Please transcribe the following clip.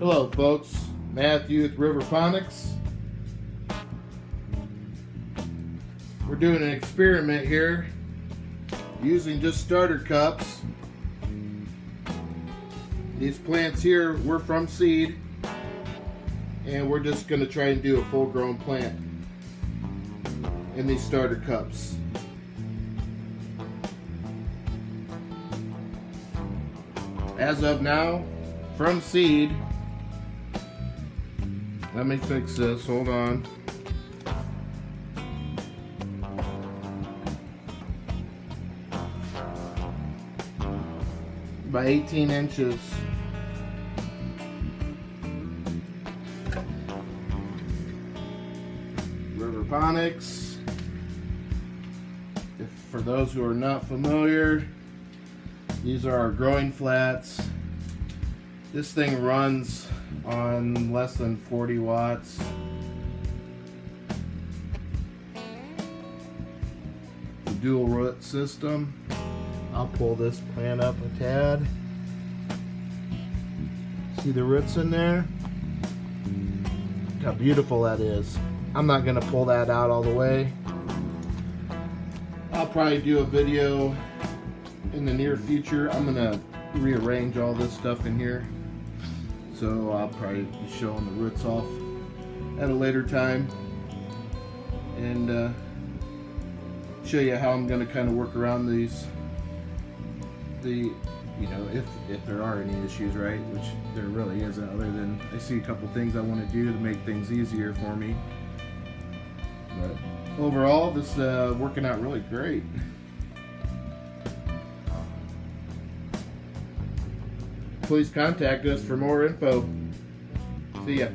Hello folks, Matthew with Riverponics. We're doing an experiment here using just starter cups. These plants here were from seed, and we're just going to try and do a full grown plant in these starter cups. As of now, from seed. Let me fix this, hold on. By 18 inches. Riverponics. For those who are not familiar, these are our growing flats. This thing runs on less than 40 watts. The dual root system. I'll pull this plant up a tad. See the roots in there? Look how beautiful that is. I'm not going to pull that out all the way. I'll probably do a video in the near future. I'm going to rearrange all this stuff in here. So I'll probably be showing the roots off at a later time and show you how I'm going to kind of work around these. If there are any issues, right? Which there really isn't, other than I see a couple things I want to do to make things easier for me. But overall, this is working out really great. Please contact us for more info. See ya.